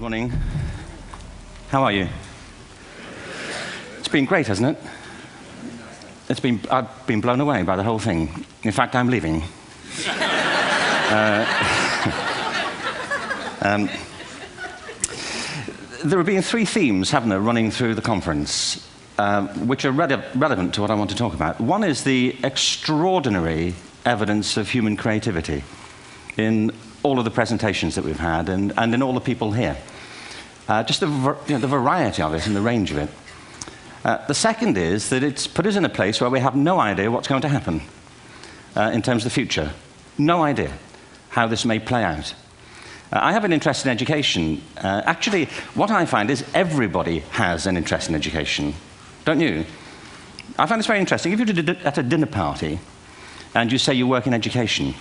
Morning. How are you? It's been great, hasn't it? I've been blown away by the whole thing. In fact, I'm leaving. There have been three themes, haven't there, running through the conference, which are relevant to what I want to talk about. One is the extraordinary evidence of human creativity in all of the presentations that we've had and in all the people here. Just the variety of it and the range of it. The second is that it's put us in a place where we have no idea what's going to happen in terms of the future. No idea how this may play out. I have an interest in education. Actually, what I find is everybody has an interest in education. Don't you? I find this very interesting. If you're at a dinner party and you say you work in education,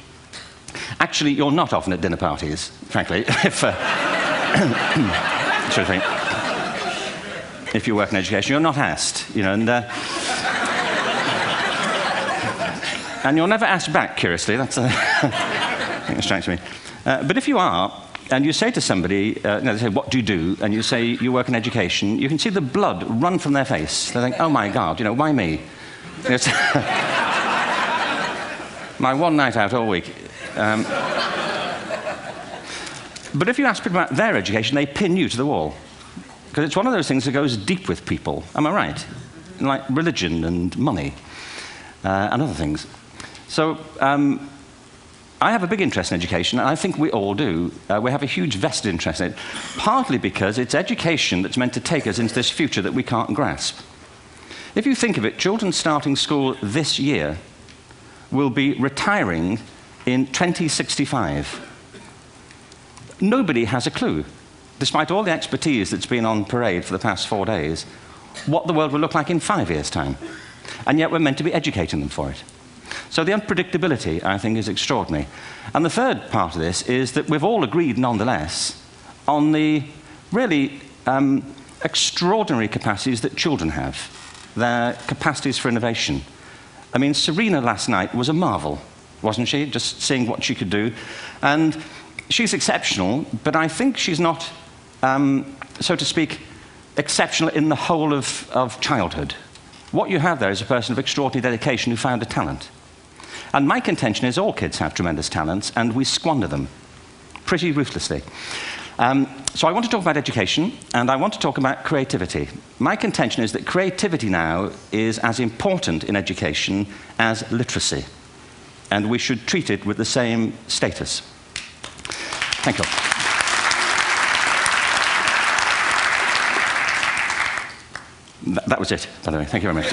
actually, you're not often at dinner parties, frankly, if you work in education. You're not asked, and you're never asked back, curiously. That's I think it strikes me. But if you are, and you say to somebody, they say, what do you do? And you say, you work in education, you can see the blood run from their face. They think, oh my God, why me? It's my one night out all week. But if you ask people about their education, they pin you to the wall. Because it's one of those things that goes deep with people. Am I right? Like religion and money and other things. So I have a big interest in education, and I think we all do. We have a huge vested interest in it, partly because it's education that's meant to take us into this future that we can't grasp. If you think of it, children starting school this year will be retiring in 2065. Nobody has a clue, despite all the expertise that's been on parade for the past 4 days, what the world will look like in 5 years' time. And yet we're meant to be educating them for it. So the unpredictability, I think, is extraordinary. And the third part of this is that we've all agreed, nonetheless, on the really extraordinary capacities that children have, their capacities for innovation. I mean, Serena last night was a marvel, wasn't she? Just seeing what she could do. And she's exceptional, but I think she's not, so to speak, exceptional in the whole of childhood. What you have there is a person of extraordinary dedication who found a talent. And my contention is all kids have tremendous talents, and we squander them pretty ruthlessly. So I want to talk about education, and I want to talk about creativity. My contention is that creativity now is as important in education as literacy, and we should treat it with the same status. Thank you. That was it, by the way. Thank you very much.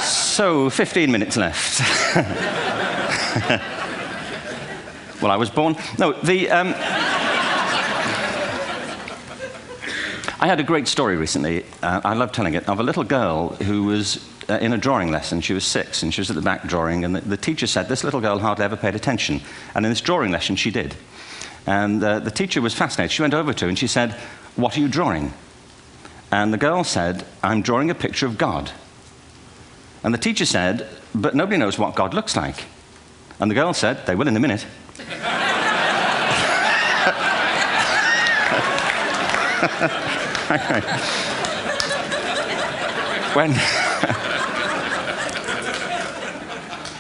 So, 15 minutes left. Well, I was born... No, I had a great story recently, I love telling it, of a little girl who was in a drawing lesson. She was 6, and she was at the back drawing, and the teacher said this little girl hardly ever paid attention. And in this drawing lesson, she did. And the teacher was fascinated. She went over to her and she said, "What are you drawing?" And the girl said, "I'm drawing a picture of God." And the teacher said, "But nobody knows what God looks like." And the girl said, "They will in a minute."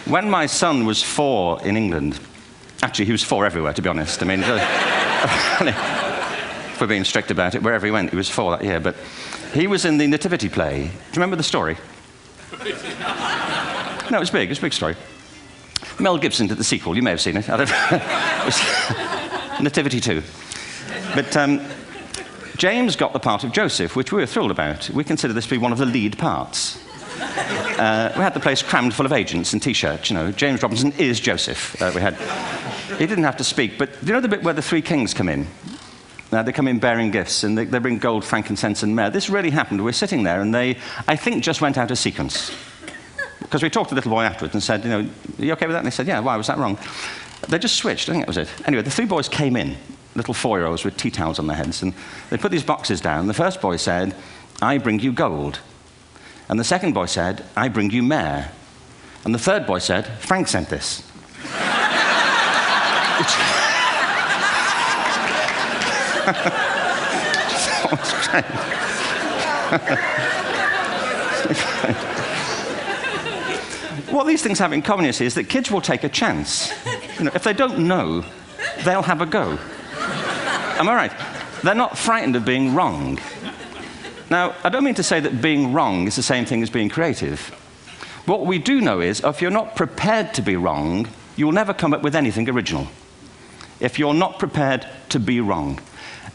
When my son was 4 in England, actually he was 4 everywhere, to be honest. I mean, if we're being strict about it, wherever he went, he was 4 that year. But he was in the Nativity play. Do you remember the story? No, it was big. It was a big story. Mel Gibson did the sequel. You may have seen it. I don't know. It was Nativity 2. But James got the part of Joseph, which we were thrilled about. We consider this to be one of the lead parts. We had the place crammed full of agents in T-shirts. James Robinson is Joseph. He didn't have to speak, but do you know the bit where the 3 kings come in? They come in bearing gifts, and they bring gold, frankincense, and myrrh. This really happened. We're sitting there, and they, I think, just went out of sequence. Because we talked to the little boy afterwards and said, "Are you okay with that?" And they said, "Yeah, why was that wrong?" They just switched. I think that was it. Anyway, the 3 boys came in, little 4-year-olds with tea towels on their heads, and they put these boxes down. The first boy said, "I bring you gold." And the second boy said, "I bring you myrrh." And the third boy said, "Frank sent this." What these things have in common, you see, is that kids will take a chance. You know, if they don't know, they'll have a go. Am I right? They're not frightened of being wrong. Now, I don't mean to say that being wrong is the same thing as being creative. What we do know is, if you're not prepared to be wrong, you'll never come up with anything original. If you're not prepared to be wrong.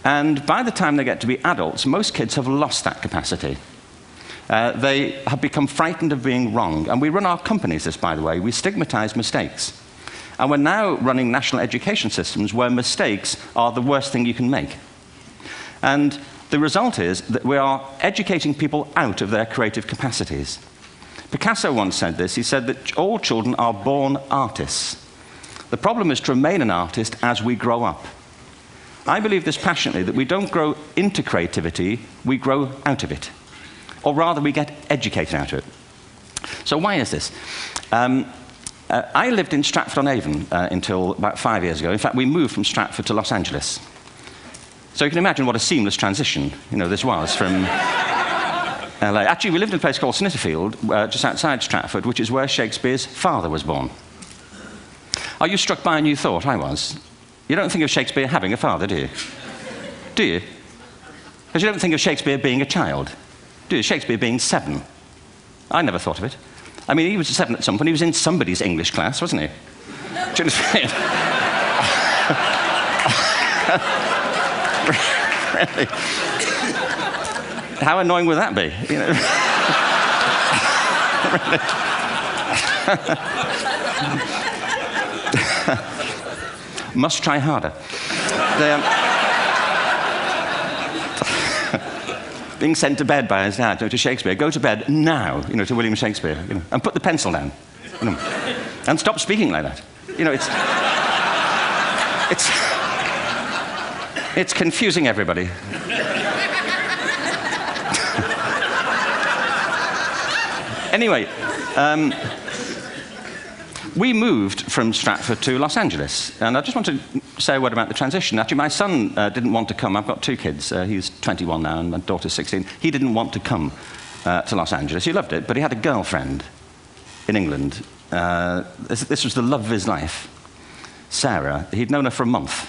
And by the time they get to be adults, most kids have lost that capacity. They have become frightened of being wrong. And we run our companies this, by the way. We stigmatize mistakes. And we're now running national education systems where mistakes are the worst thing you can make. And the result is that we are educating people out of their creative capacities. Picasso once said this. He said that all children are born artists. The problem is to remain an artist as we grow up. I believe this passionately, that we don't grow into creativity, we grow out of it. Or rather, we get educated out of it. So why is this? I lived in Stratford-on-Avon until about 5 years ago. In fact, we moved from Stratford to Los Angeles. So you can imagine what a seamless transition, this was from LA. Actually, we lived in a place called Snitterfield, just outside Stratford, which is where Shakespeare's father was born. Are you struck by a new thought? I was. You don't think of Shakespeare having a father, do you? Do you? Because you don't think of Shakespeare being a child, do you? Shakespeare being 7. I never thought of it. I mean, he was 7 at some point. He was in somebody's English class, wasn't he? Do you understand? Really? How annoying would that be? Must try harder. Being sent to bed by his dad, to Shakespeare. Go to bed now, to William Shakespeare, and put the pencil down, and stop speaking like that. It's confusing everybody. Anyway, we moved from Stratford to Los Angeles, and I just want to say a word about the transition. Actually, my son didn't want to come. I've got 2 kids. He's 21 now, and my daughter's 16. He didn't want to come to Los Angeles. He loved it, but he had a girlfriend in England. This was the love of his life, Sarah. He'd known her for a month.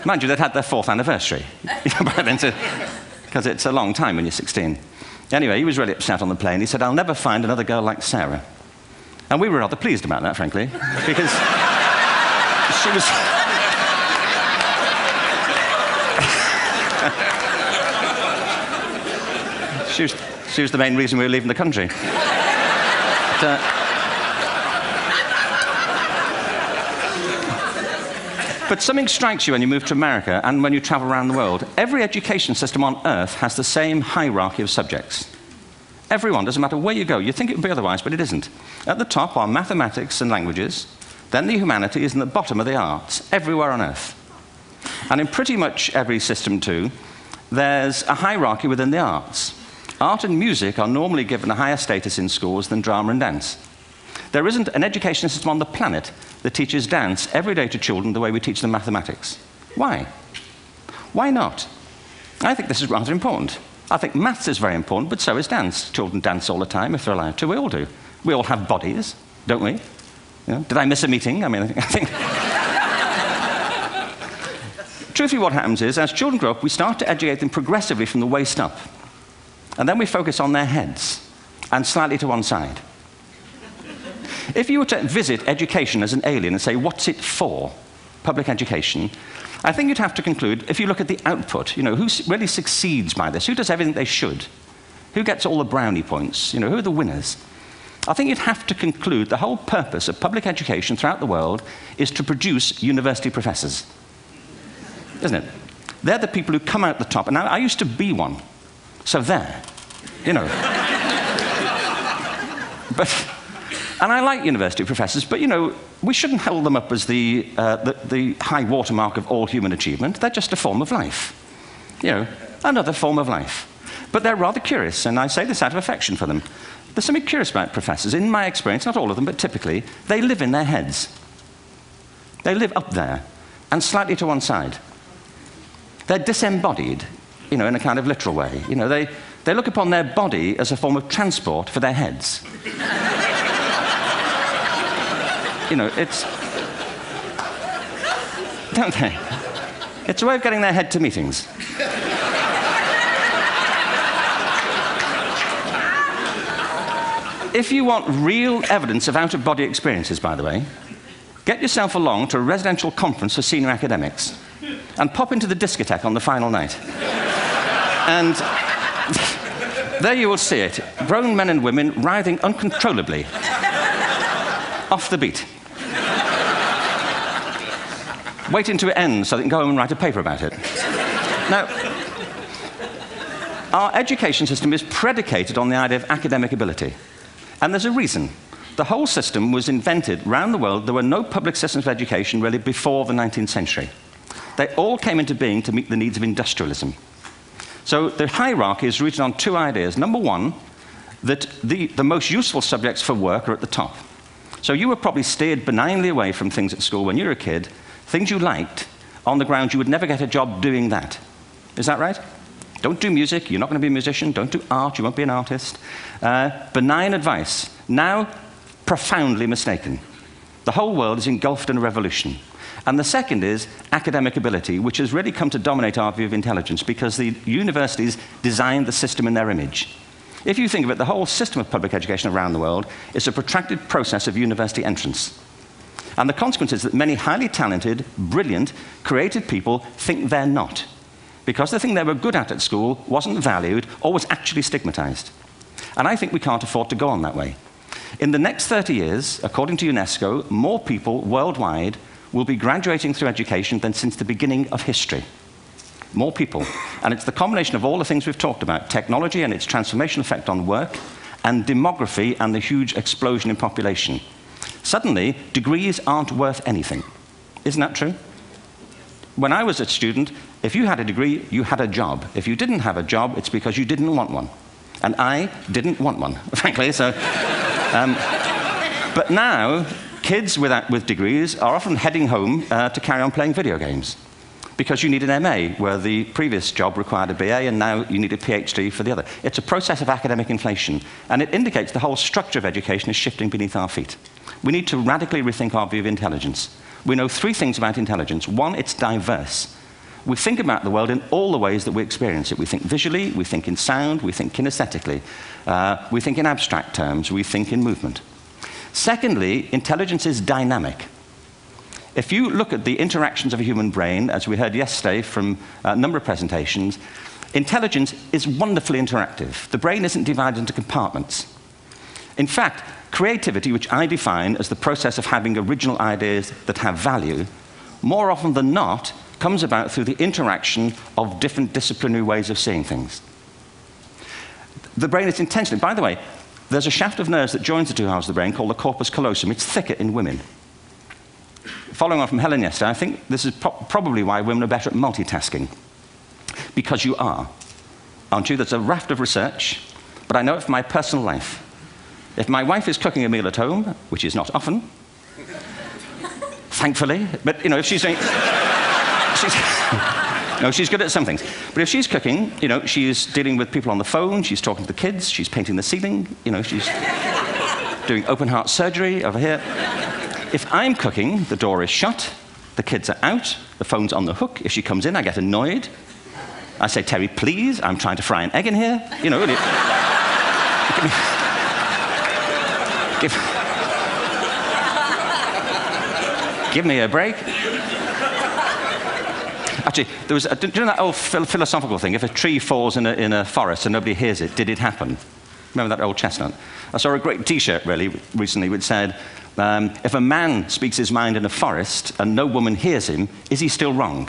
Mind you, they'd had their 4th anniversary by then, because it's a long time when you're 16. Anyway, he was really upset on the plane. He said, "I'll never find another girl like Sarah." And we were rather pleased about that, frankly, because she was the main reason we were leaving the country. But something strikes you when you move to America and when you travel around the world. Every education system on Earth has the same hierarchy of subjects. Everyone, doesn't matter where you go. You'd think it would be otherwise, but it isn't. At the top are mathematics and languages, then the humanities, and at the bottom are the arts, everywhere on Earth. And in pretty much every system, too, there's a hierarchy within the arts. Art and music are normally given a higher status in schools than drama and dance. There isn't an education system on the planet that teaches dance every day to children the way we teach them mathematics. Why? Why not? I think this is rather important. I think maths is very important, but so is dance. Children dance all the time if they're allowed to. We all do. We all have bodies, don't we? Did I miss a meeting? I mean, I think... Truthfully, what happens is, as children grow up, we start to educate them progressively from the waist up. And then we focus on their heads, and slightly to one side. If you were to visit education as an alien and say, what's it for, public education, I think you'd have to conclude, if you look at the output, who really succeeds by this, who does everything they should, who gets all the brownie points, who are the winners? I think you'd have to conclude the whole purpose of public education throughout the world is to produce university professors, isn't it? They're the people who come out the top. And now, I used to be one, so there, And I like university professors, but, we shouldn't hold them up as the high watermark of all human achievement. They're just a form of life. Another form of life. But they're rather curious, and I say this out of affection for them. There's something curious about professors. In my experience, not all of them, but typically, they live in their heads. They live up there, and slightly to one side. They're disembodied, in a kind of literal way. They look upon their body as a form of transport for their heads. It's... Don't they? It's a way of getting their head to meetings. If you want real evidence of out-of-body experiences, by the way, get yourself along to a residential conference for senior academics and pop into the discotheque on the final night. And there you will see it, grown men and women writhing uncontrollably off the beat, waiting to it ends so they can go home and write a paper about it. Now, our education system is predicated on the idea of academic ability. And there's a reason. The whole system was invented around the world. There were no public systems of education really before the 19th century. They all came into being to meet the needs of industrialism. So the hierarchy is rooted on two ideas. Number one, that the most useful subjects for work are at the top. So you were probably steered benignly away from things at school when you were a kid, things you liked, on the grounds you would never get a job doing that. Is that right? Don't do music, you're not going to be a musician. Don't do art, you won't be an artist. Benign advice. Now, profoundly mistaken. The whole world is engulfed in a revolution. And the second is academic ability, which has really come to dominate our view of intelligence because the universities designed the system in their image. If you think of it, the whole system of public education around the world is a protracted process of university entrance. And the consequence is that many highly talented, brilliant, creative people think they're not, because the thing they were good at school wasn't valued or was actually stigmatized. And I think we can't afford to go on that way. In the next 30 years, according to UNESCO, more people worldwide will be graduating through education than since the beginning of history. More people. And it's the combination of all the things we've talked about, technology and its transformational effect on work, and demography and the huge explosion in population. Suddenly, degrees aren't worth anything. Isn't that true? When I was a student, if you had a degree, you had a job. If you didn't have a job, it's because you didn't want one. And I didn't want one, frankly. So, but now, kids with degrees are often heading home to carry on playing video games because you need an MA, where the previous job required a BA, and now you need a PhD for the other. It's a process of academic inflation, and it indicates the whole structure of education is shifting beneath our feet. We need to radically rethink our view of intelligence. We know three things about intelligence. One, it's diverse. We think about the world in all the ways that we experience it. We think visually, we think in sound, we think kinesthetically, we think in abstract terms, we think in movement. Secondly, intelligence is dynamic. If you look at the interactions of a human brain, as we heard yesterday from a number of presentations, intelligence is wonderfully interactive. The brain isn't divided into compartments. In fact, creativity, which I define as the process of having original ideas that have value, more often than not, comes about through the interaction of different disciplinary ways of seeing things. The brain is intentionally... By the way, there's a shaft of nerves that joins the two halves of the brain called the corpus callosum. It's thicker in women. Following on from Helen yesterday, I think this is probably why women are better at multitasking. Because you are, aren't you? There's a raft of research, but I know it from my personal life. If my wife is cooking a meal at home, which is not often, thankfully, but if she's doing... No, she's good at some things. But if she's cooking, she's dealing with people on the phone, she's talking to the kids, she's painting the ceiling, she's doing open heart surgery over here. If I'm cooking, the door is shut, the kids are out, the phone's on the hook. If she comes in, I get annoyed. I say, Terry, please, I'm trying to fry an egg in here. Give me a break. Actually, there was, do you know that old philosophical thing? If a tree falls in a forest and nobody hears it, did it happen? Remember that old chestnut? I saw a great T-shirt, really, recently, which said, if a man speaks his mind in a forest and no woman hears him, is he still wrong?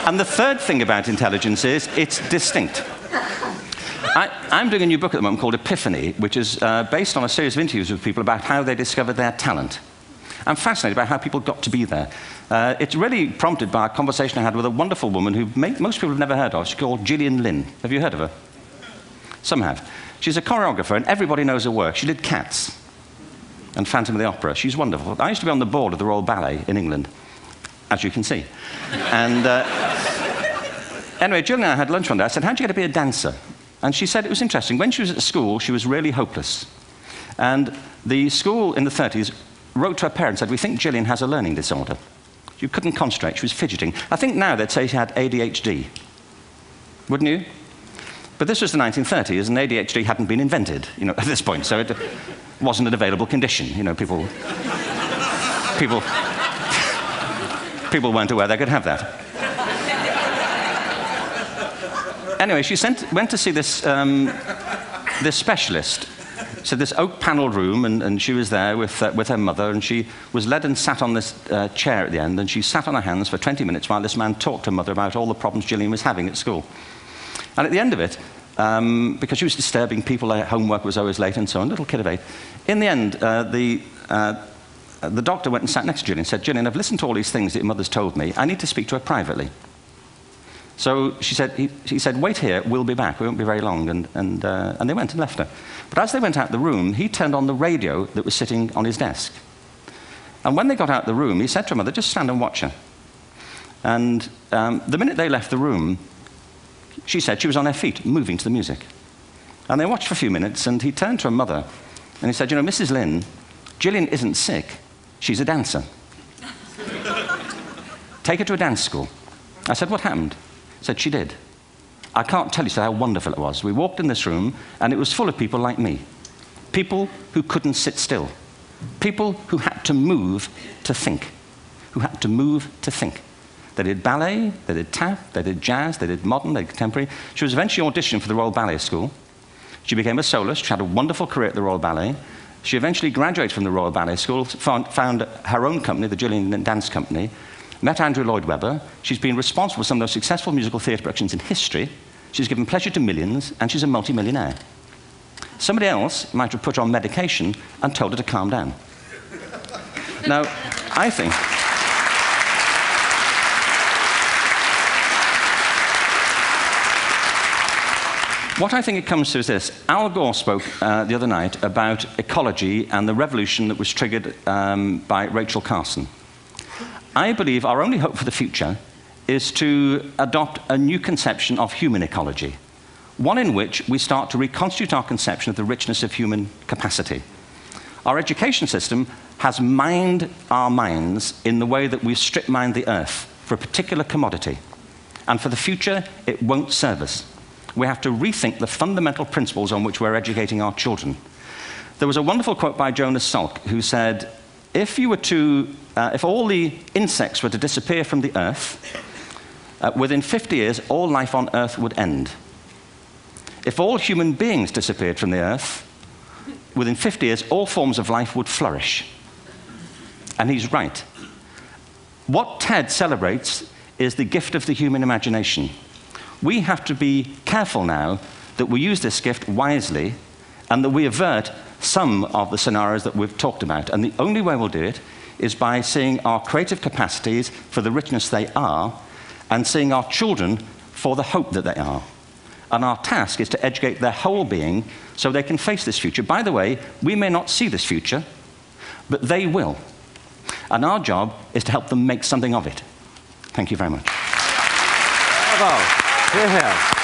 And the third thing about intelligence is it's distinct. I'm doing a new book at the moment called Epiphany, which is based on a series of interviews with people about how they discovered their talent. I'm fascinated by how people got to be there. It's really prompted by a conversation I had with a wonderful woman who most people have never heard of. She's called Gillian Lynn. Have you heard of her? Some have. She's a choreographer, and everybody knows her work. She did Cats. and Phantom of the Opera. She's wonderful. I used to be on the board of the Royal Ballet in England, as you can see. And anyway, Jill and I had lunch one day. I said, how'd you get to be a dancer? And she said it was interesting. When she was at school, she was really hopeless. And the school in the 30s wrote to her parents and said, we think Gillian has a learning disorder. She couldn't concentrate, she was fidgeting. I think now they'd say she had ADHD. Wouldn't you? But this was the 1930s, and ADHD hadn't been invented, at this point, so it wasn't an available condition. People weren't aware they could have that. Anyway, she went to see this specialist. So this oak-panelled room, and she was there with her mother, and she was led and sat on this chair at the end, and she sat on her hands for 20 minutes while this man talked to her mother about all the problems Gillian was having at school. And at the end of it, because she was disturbing people, her homework was always late and so on, little kid of 8, in the end, the doctor went and sat next to Gillian and said, Gillian, I've listened to all these things that your mother's told me. I need to speak to her privately. So he said, wait here, we'll be back. We won't be very long. And they went and left her. But as they went out the room, he turned on the radio that was sitting on his desk. And when they got out the room, he said to her mother, just stand and watch her. And the minute they left the room, she said she was on her feet, moving to the music. And they watched for a few minutes, and he turned to her mother, and he said, Mrs. Lynn, Gillian isn't sick. She's a dancer. Take her to a dance school. I said, what happened? He said, she did. I can't tell you how wonderful it was. We walked in this room, and it was full of people like me. People who couldn't sit still. People who had to move to think. Who had to move to think. They did ballet, they did tap, they did jazz, they did modern, they did contemporary. She was eventually auditioned for the Royal Ballet School. She became a soloist. She had a wonderful career at the Royal Ballet. She eventually graduated from the Royal Ballet School, found her own company, the Gillian Dance Company, met Andrew Lloyd Webber. She's been responsible for some of the most successful musical theatre productions in history. She's given pleasure to millions, and she's a multi-millionaire. Somebody else might have put her on medication and told her to calm down. Now, I think... What I think it comes to is this. Al Gore spoke the other night about ecology and the revolution that was triggered by Rachel Carson. I believe our only hope for the future is to adopt a new conception of human ecology, one in which we start to reconstitute our conception of the richness of human capacity. Our education system has mined our minds in the way that we've strip-mined the earth for a particular commodity, and for the future, it won't serve us. We have to rethink the fundamental principles on which we're educating our children. There was a wonderful quote by Jonas Salk, who said, if all the insects were to disappear from the earth, within 50 years, all life on earth would end. If all human beings disappeared from the earth, within 50 years, all forms of life would flourish. And he's right. What TED celebrates is the gift of the human imagination. We have to be careful now that we use this gift wisely and that we avert some of the scenarios that we've talked about. And the only way we'll do it is by seeing our creative capacities for the richness they are and seeing our children for the hope that they are. And our task is to educate their whole being so they can face this future. By the way, we may not see this future, but they will. And our job is to help them make something of it. Thank you very much. Bravo. Here, here.